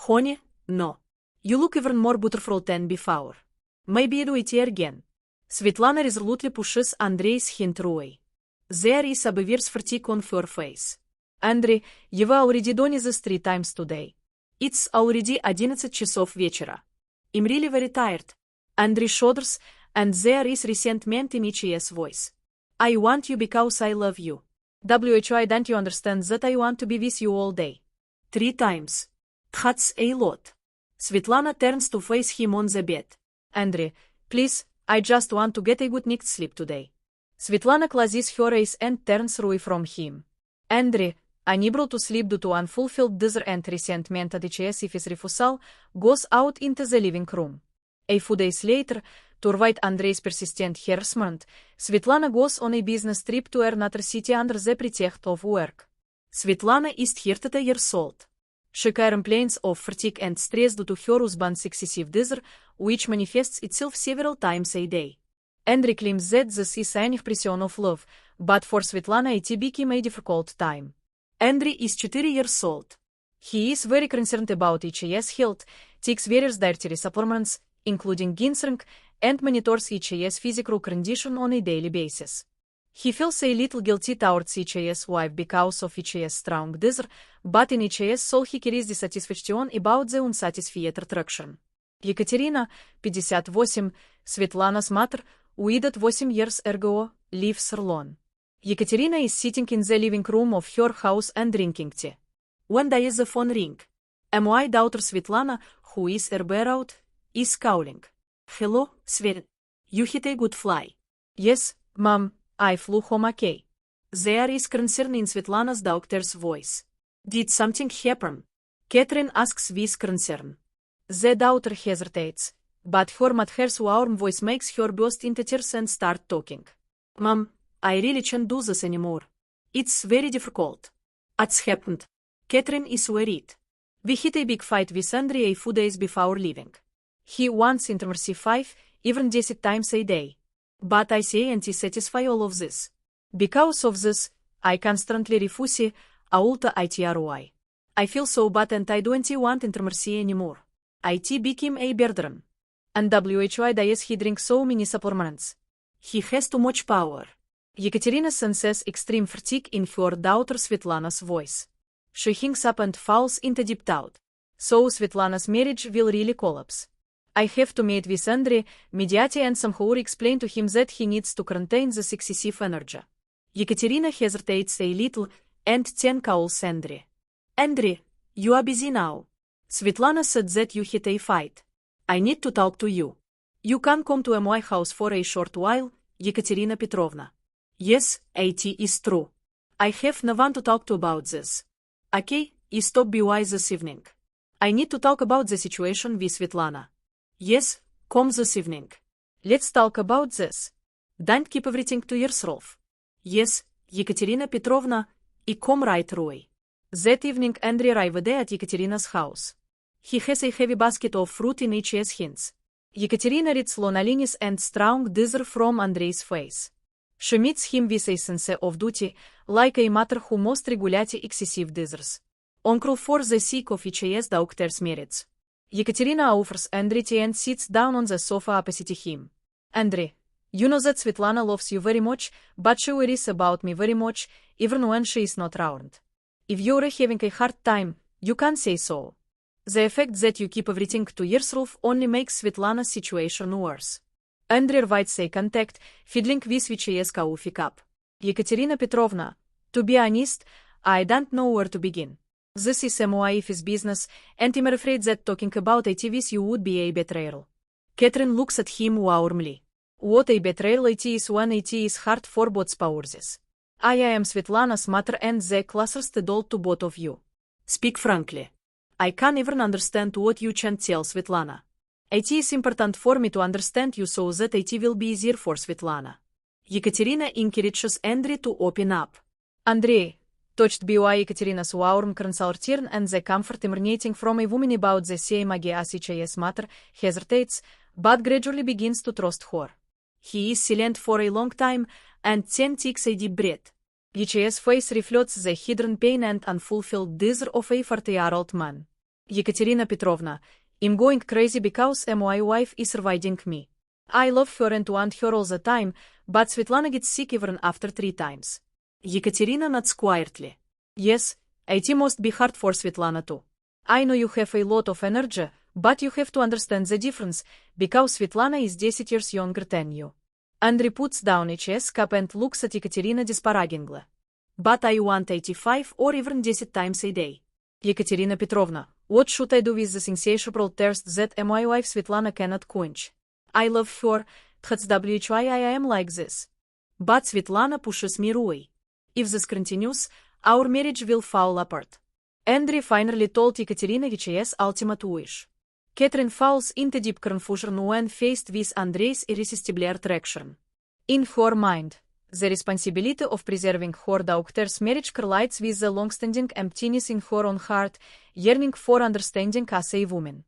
Honey, no. You look even more beautiful than before. Maybe you do it again. Svetlana resolutely pushes Andrei's hint away. There is a beware fatigue on your face. Andrei, you've already done this 3 times today. It's already 11 часов вечера. I'm really very tired. Andrei shudders, and there is resentment in his voice. I want you because I love you. Why don't you understand that I want to be with you all day? 3 times. That's a lot. Svetlana turns to face him on the bed. Andrei, please, I just want to get a good night's sleep today. Svetlana closes her eyes and turns away from him. Andrei, unable to sleep due to unfulfilled desire and resentment at his refusal, goes out into the living room. A few days later, to avoid Andrei's persistent harassment, Svetlana goes on a business trip to another city under the pretext of work. Svetlana is 30 years old. She complains of fatigue and stress due to her husband's excessive desire, which manifests itself several times a day. Andrei claims that this is an expression of love, but for Svetlana it became a difficult time. Andrei is 4 years old. He is very concerned about his health, takes various dietary supplements, including ginseng, and monitors his physical condition on a daily basis. He feels a little guilty towards his wife because of his strong desire, but in his soul he carries dissatisfaction about the unsatisfied attraction. Ekaterina, 58, Svetlana's mother, widowed 8 years ago, lives alone. Ekaterina is sitting in the living room of her house and drinking tea. One day the phone ring. My daughter Svetlana, who is abroad, is calling. Hello, Svet. You hit a good fly. Yes, Mom, I flew home okay. There is concern in Svetlana's daughter's voice. Did something happen? Catherine asks with concern. The daughter hesitates, but her mother's warm voice makes her burst into tears and start talking. Mom, I really can't do this anymore. It's very difficult. What's happened? Catherine is worried. We hit a big fight with Andrei a few days before leaving. He wants intimacy 5, even 10 times a day. But I say anti-satisfy all of this. Because of this, I constantly refuse ulta itroi. I feel so bad and I don't want intimacy anymore. It became a burden. And why does he drink so many supplements? He has too much power. Ekaterina senses extreme fatigue in her daughter Svetlana's voice. She hangs up and falls into deep thought. So Svetlana's marriage will really collapse. I have to meet with Andrei, mediate and somehow explain to him that he needs to contain this excessive energy. Ekaterina hesitates a little, and then calls Andrei. Andrei, you are busy now. Svetlana said that you hit a fight. I need to talk to you. You can come to my house for a short while, Ekaterina Petrovna. Yes, it is true. I have no one to talk to about this. Okay, stop by this evening. I need to talk about the situation with Svetlana. Yes, come this evening. Let's talk about this. Don't keep everything to yourself. Yes, Ekaterina Petrovna, I come right away. That evening Andrei arrived at Ekaterina's house. He has a heavy basket of fruit in his hands. Ekaterina reads loneliness and strong desire from Andrei's face. She meets him with a sense of duty, like a mother who must regulate excessive desires. Uncle for the sake of his daughter's marriage. Ekaterina offers Andrei tea and sits down on the sofa opposite him. Andrei, you know that Svetlana loves you very much, but she worries about me very much, even when she is not around. If you're having a hard time, you can say so. The fact that you keep everything to yourself only makes Svetlana's situation worse. Andrei avoids eye contact, fiddling with his coffee cup. Ekaterina Petrovna, to be honest, I don't know where to begin. This is my wife's business, and I'm afraid that talking about it with you would be a betrayal. Catherine looks at him warmly. What a betrayal it is when it is hard for both spouses. I am Svetlana's mother and the closest adult to both of you. Speak frankly. I can't even understand what you can't tell Svetlana. It is important for me to understand you so that it will be easier for Svetlana. Ekaterina encourages Andrei to open up. Andrei, touched by Ekaterina's warm concern and the comfort emanating from a woman about the same age as his mother, hesitates, but gradually begins to trust her. He is silent for a long time, and then takes a deep breath. His face reflects the hidden pain and unfulfilled desire of a 40-year-old man. Ekaterina Petrovna, I'm going crazy because my wife is avoiding me. I love her and want her all the time, but Svetlana gets sick even after 3 times. Ekaterina nods quietly. Yes, it must be hard for Svetlana too. I know you have a lot of energy, but you have to understand the difference, because Svetlana is 10 years younger than you. Andrei puts down his cup and looks at Ekaterina disparagingly. But I want 85 or even 10 times a day. Ekaterina Petrovna, what should I do with this insatiable thirst that my wife Svetlana cannot quench? I love her, that's why I am like this. But Svetlana pushes me away. If this continues, our marriage will fall apart. Andrei finally told Ekaterina his ultimate wish. Catherine falls into deep confusion when faced with Andrei's irresistible attraction. In her mind, the responsibility of preserving her daughter's marriage collides with the long-standing emptiness in her own heart, yearning for understanding as a woman.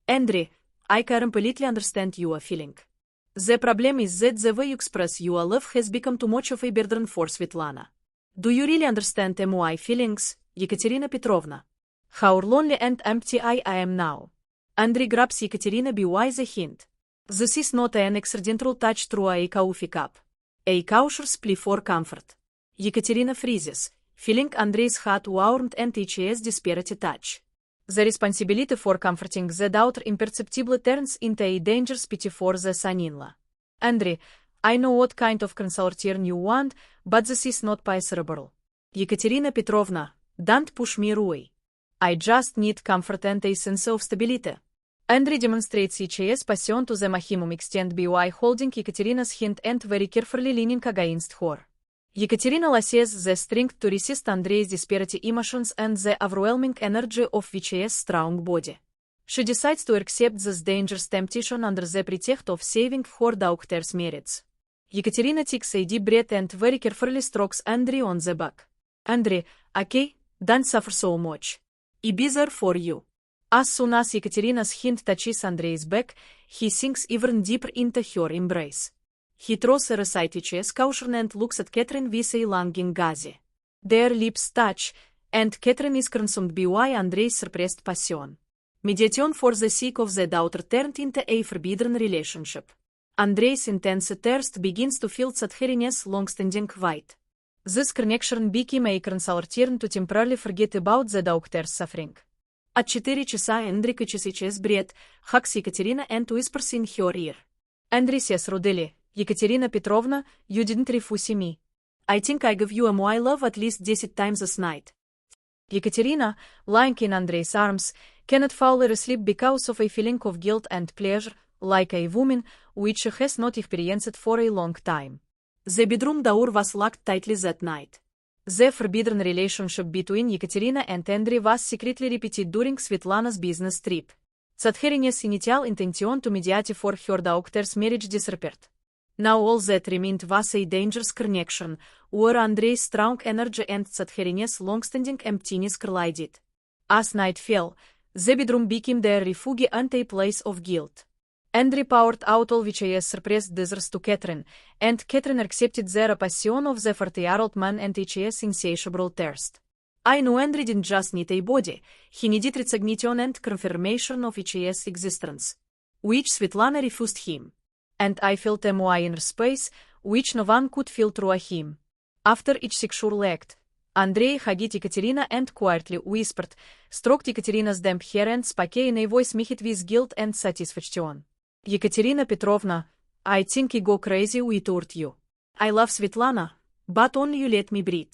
Andrei, I completely understand your feeling. The problem is that the way you express your love has become too much of a burden for Svetlana. Do you really understand my feelings, Ekaterina Petrovna? How lonely and empty I am now. Andrei grabs Ekaterina by the hand. This is not an accidental touch through a coffee cup. A cautious plea for comfort. Ekaterina freezes, feeling Andrei's hot warmth and his desperate touch. The responsibility for comforting the daughter imperceptibly turns into a dangerous pity for the son-in-law. Andrei, I know what kind of consultation you want, but this is not possible. Ekaterina Petrovna, don't push me away. I just need comfort and a sense of stability. Andrei demonstrates his passion to the maximum extent by holding Ekaterina's hand and very carefully leaning against her. Ekaterina loses the strength to resist Andrei's desperate emotions and the overwhelming energy of his strong body. She decides to accept this dangerous temptation under the pretext of saving her daughter's marriage. Ekaterina takes a deep breath and very carefully strokes Andrei on the back. Andrei, okay, don't suffer so much. I'll be there for you. As soon as Ekaterina's hand touches Andrei's back, he sinks even deeper into her embrace. He throws aside his caution and looks at Catherine with a longing gaze. Their lips touch, and Catherine is consumed by Andrei's suppressed passion. Mediation for the sake of the daughter turned into a forbidden relationship. Andrei's intense thirst begins to fill Catherine's long-standing void. This connection became a consolation to temporarily forget about the daughter's suffering. At 4 часа Andrei catches his breath, hugs Ekaterina and whispers in her ear. Andrei says rudely, Ekaterina Petrovna, you didn't refuse me. I think I gave you my love at least 10 times this night. Ekaterina, lying in Andrei's arms, cannot fall asleep because of a feeling of guilt and pleasure, like a woman, which she has not experienced for a long time. The bedroom door was locked tightly that night. The forbidden relationship between Ekaterina and Andrei was secretly repeated during Svetlana's business trip. Catherine's initial intention to mediate for her daughter's marriage disappeared. Now all that remained was a dangerous connection, where Andrei's strong energy and Catherine's long-standing emptiness collided. As night fell, the bedroom became their refuge and a place of guilt. Andrei poured out all his suppressed desires to Catherine, and Catherine accepted their passion of the 40-year-old man and his insatiable thirst. I know Andrei didn't just need a body, he needed recognition and confirmation of his existence, which Svetlana refused him. And I felt my inner space, which no one could feel through him. After each sexual act, Andrei hugged Ekaterina and quietly whispered, stroked Ekaterina's damp hair and spoke in a voice mixed with guilt and satisfaction. Ekaterina Petrovna, I think I go crazy without you. I love Svetlana, but only you let me breathe.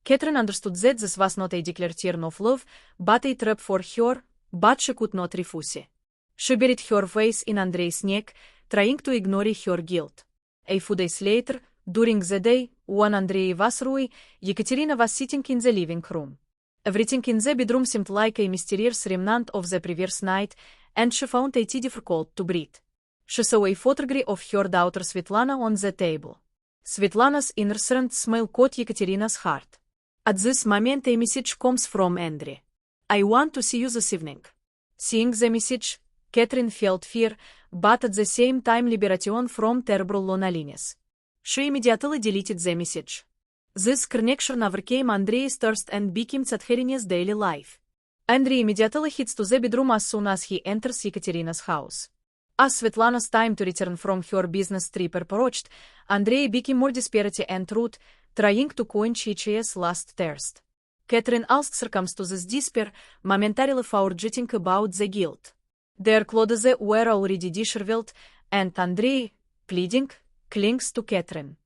Catherine understood that this was not a declaration of love, but a trap for her, but she could not refuse. She buried her face in Andrei's neck, trying to ignore her guilt. A few days later, during the day, when Andrei was away, Ekaterina was sitting in the living room. Everything in the bedroom seemed like a mysterious remnant of the previous night, and she found it difficult to breathe. She saw a photograph of her daughter Svetlana on the table. Svetlana's innocent smile caught Ekaterina's heart. At this moment a message comes from Andrei. I want to see you this evening. Seeing the message, Catherine felt fear, but at the same time liberation from terrible loneliness. She immediately deleted the message. This connection overcame Andrei's thirst and became Catherine's daily life. Andrei immediately hits to the bedroom as soon as he enters Ekaterina's house. As Svetlana's time to return from her business trip approached, Andrei became more desperate and rude, trying to quench his last thirst. Catherine asks circumstances despair, momentarily forgetting about the guilt. Their clothes were already disheveled, and Andrei, pleading, clings to Catherine.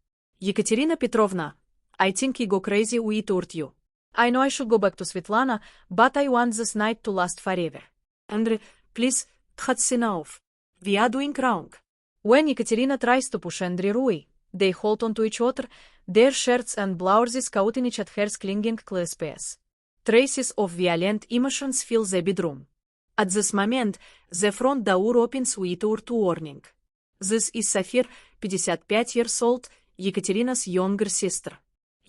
Ekaterina Petrovna, I think you go crazy without you. I know I should go back to Svetlana, but I want this night to last forever. Andrei, please, that's enough. We are doing wrong. When Ekaterina tries to push Andrei away, they hold on to each other, their shirts and blouses caught in each other's clinging clasps. Traces of violent emotions fill the bedroom. At this moment, the front door opens without warning. This is Safir, 55 years old, Ekaterina's younger sister.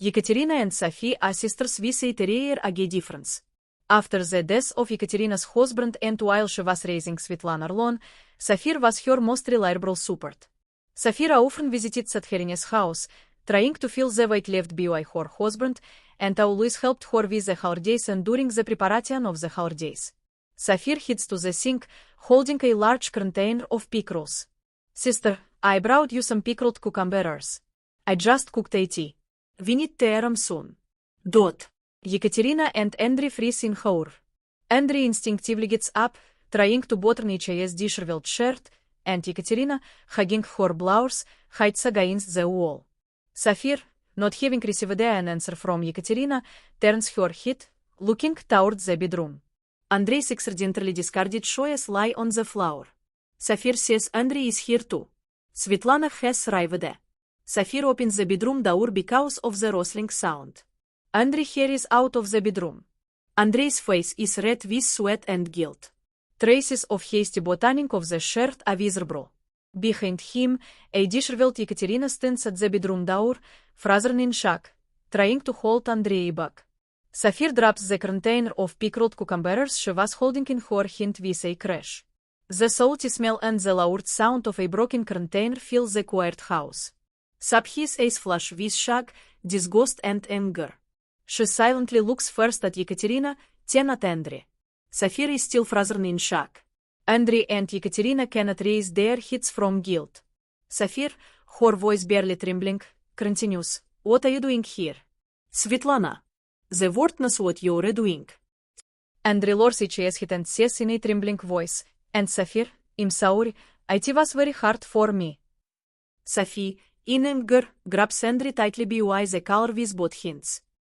Ekaterina and Sophie are sisters with a rare age difference. After the death of Ekaterina's husband and while she was raising Svetlana alone, Safir was her most reliable support. Safira often visited Ekaterina's house, trying to fill the void left by her husband, and always helped her with the holidays and during the preparation of the holidays. Safir heads to the sink, holding a large container of pickles. Sister, I brought you some pickled cucumbers. I just cooked a tea. We need to eat them soon. Ekaterina and Andrei freeze in horror. Andrei instinctively gets up, trying to button his disheveled shirt, and Ekaterina, hugging her blouse, hides against the wall. Safir, not having received an answer from Ekaterina, turns her head, looking towards the bedroom. Andrei's accidentally discarded shoes lie on the floor. Safir says Andrei is here too. Svetlana has arrived. Safir opens the bedroom door because of the rustling sound. Andrei hurries out of the bedroom. Andrei's face is red with sweat and guilt. Traces of hasty buttoning of the shirt are visible. Behind him, a disheveled Ekaterina stands at the bedroom door, frozen in shock, trying to hold Andrei back. Safir drops the container of pickled cucumbers she was holding in her hand with a crash. The salty smell and the loud sound of a broken container fill the quiet house. His eyes flash with shock, disgust and anger. She silently looks first at Ekaterina, then at Andrei. Safir is still frozen in shock. Andrei and Ekaterina cannot raise their heads from guilt. Safir, her voice barely trembling, continues, What are you doing here? Svetlana. The word knows what you're doing. Andrei lowers his head and says in a trembling voice, And Safir, I'm sorry, it was very hard for me. Sophie, in anger, grabs Andrei tightly by the collar with both hands.